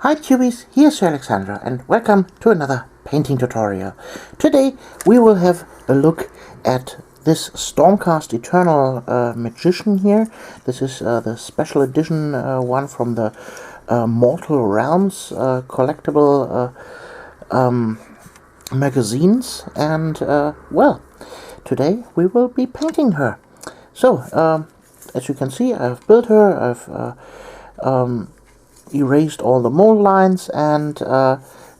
Hi Tubies, here's Sir Alexandra and welcome to another painting tutorial. Today we will have a look at this Stormcast Eternal Magician here. This is the special edition one from the Mortal Realms collectible magazines, and well, today we will be painting her. So, as you can see, I've built her, I've erased all the mold lines, and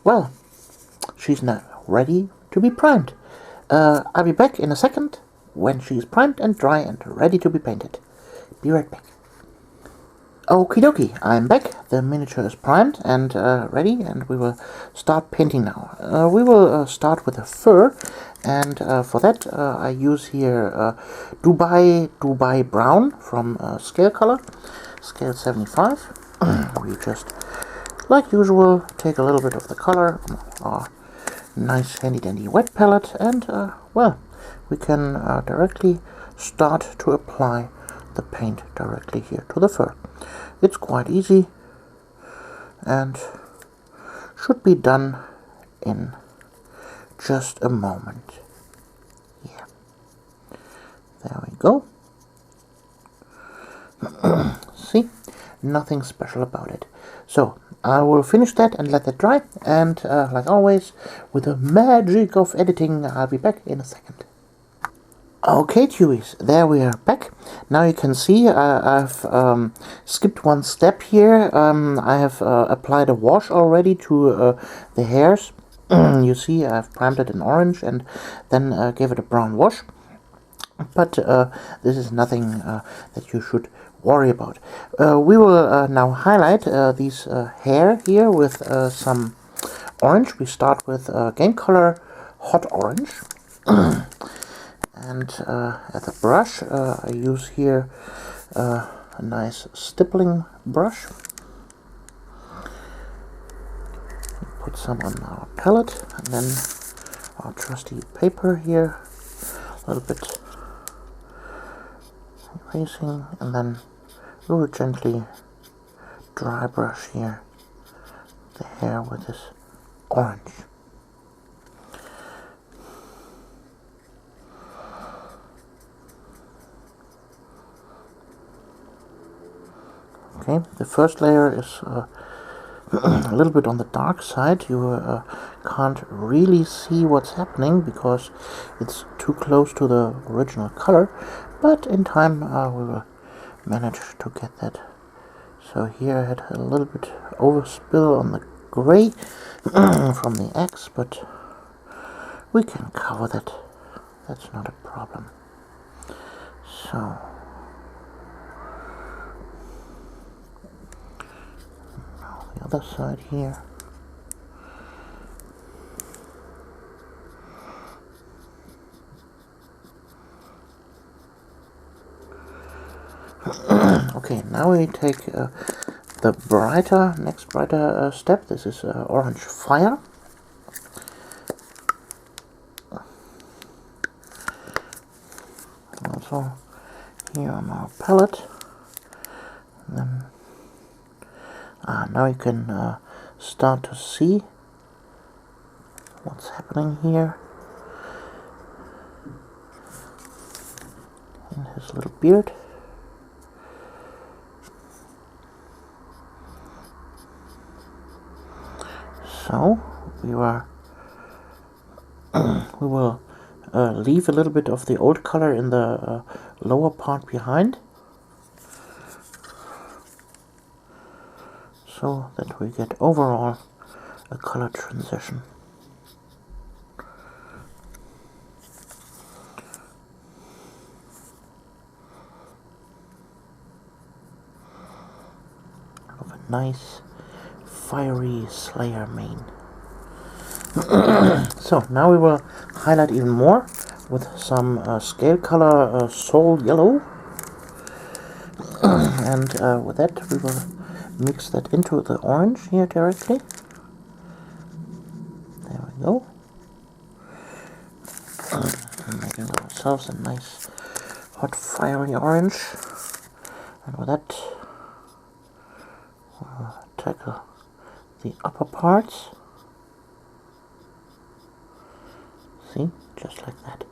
well, she's now ready to be primed. I'll be back in a second when she's primed and dry and ready to be painted. Be right back. Okie dokie, I'm back. The miniature is primed and ready, and we will start painting now. We will start with a fur, and for that I use here Dubai Brown from Scale Color, scale 75. We just, like usual, take a little bit of the color, our nice handy dandy wet palette, and well, we can directly start to apply the paint directly here to the fur. It's quite easy and should be done in just a moment. Yeah, there we go. See, nothing special about it. So I will finish that and let that dry, and like always, with the magic of editing, I'll be back in a second. Okay, Tubies, there we are back. Now you can see I've skipped one step here. I have applied a wash already to the hairs. You see, I've primed it in orange and then gave it a brown wash. But this is nothing that you should worry about. We will now highlight these hair here with some orange. We start with Game Color Hot Orange. And as a brush, I use here a nice stippling brush. Put some on our palette, and then our trusty paper here, a little bit erasing, and then we will gently dry brush here the hair with this orange. Okay, the first layer is a little bit on the dark side. You can't really see what's happening because it's too close to the original color, but in time we will manage to get that. So here I had a little bit overspill on the gray from the X, but we can cover that. That's not a problem. So the other side here. Okay, now we take the next brighter step. This is Orange Fire. Also here on our palette. And then now you can start to see what's happening here in his little beard. So we will leave a little bit of the old color in the lower part behind, so that we get overall a color transition. Of a nice fiery Slayer mane. So now we will highlight even more with some Scale Color Soul Yellow, and with that we will mix that into the orange here directly. There we go. Making ourselves a nice hot fiery orange, and with that we'll tackle the upper parts. See, just like that,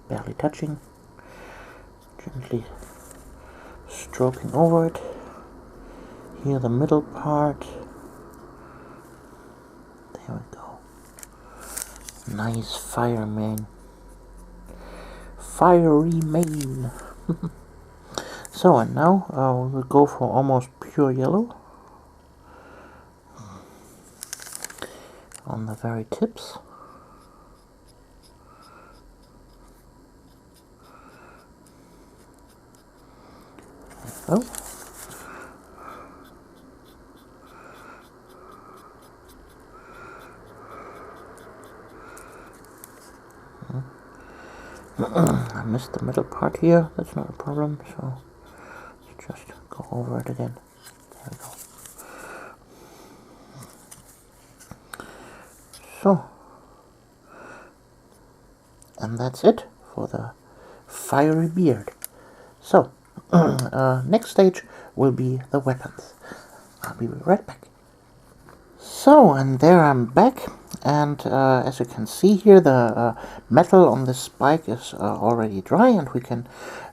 barely touching, gently stroking over it. Here the middle part. There we go. Nice fire mane. Fiery mane. So, and now we will go for almost pure yellow on the very tips. There we go. I missed the middle part here, that's not a problem, so let's just go over it again. There we go. So, and that's it for the fiery beard. So, next stage will be the weapons. I'll be right back. So, and there I'm back, and as you can see here, the metal on this spike is already dry, and we can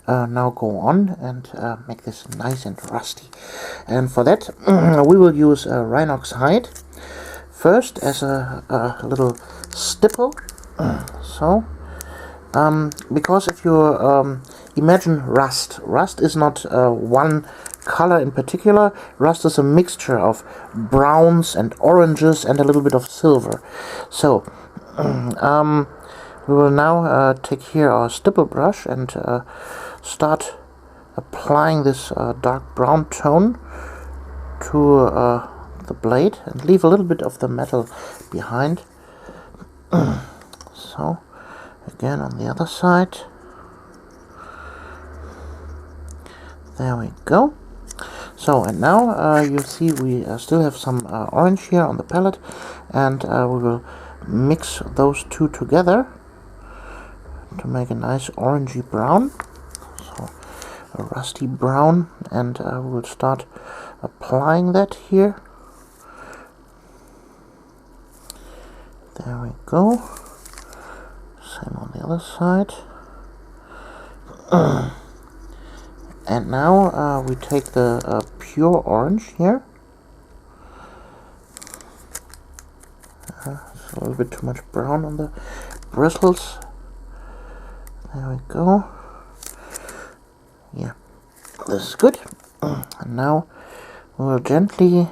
now go on and make this nice and rusty. And for that, we will use Rhinox hide first as a little stipple. So, because if you imagine rust is not one color in particular. Rust is a mixture of browns and oranges and a little bit of silver. So we will now take here our stipple brush and start applying this dark brown tone to the blade and leave a little bit of the metal behind. So again on the other side. There we go. So, and now you see we still have some orange here on the palette, and we will mix those two together to make a nice orangey brown, so a rusty brown, and we will start applying that here. There we go. Same on the other side. And now we take the pure orange here. It's a little bit too much brown on the bristles. There we go. Yeah, this is good. And now we will gently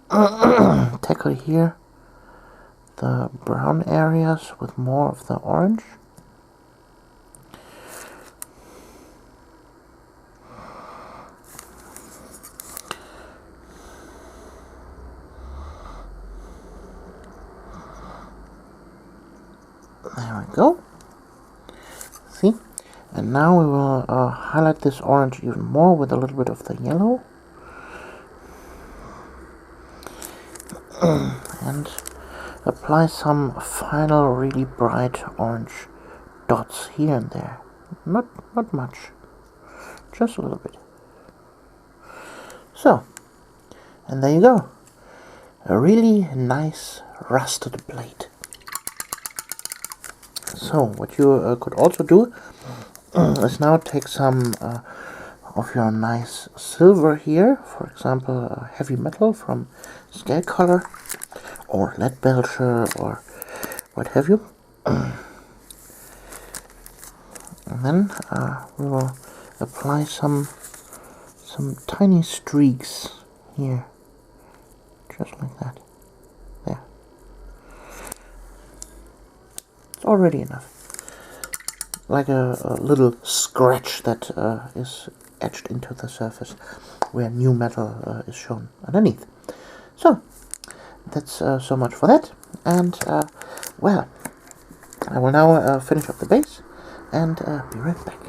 tackle here the brown areas with more of the orange. There we go. See? And now we will highlight this orange even more with a little bit of the yellow. And apply some final really bright orange dots here and there. Not much. Just a little bit. So, and there you go. A really nice rusted blade. So, what you could also do is now take some of your nice silver here, for example, heavy metal from Scale Color, or Leadbelcher, or what have you. And then we will apply some tiny streaks here, just like that. There. It's already enough. Like a little scratch that is etched into the surface where new metal is shown underneath. So, that's so much for that. And, well, I will now finish up the base and be right back.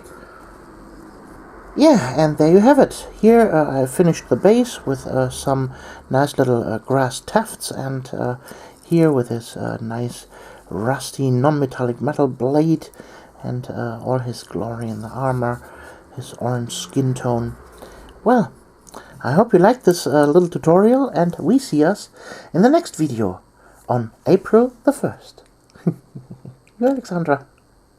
Yeah, and there you have it. Here I finished the base with some nice little grass tufts, and here with his nice rusty non-metallic metal blade and all his glory in the armor, his orange skin tone. Well, I hope you liked this little tutorial, and we see us in the next video on April the 1st. You, Alexandra.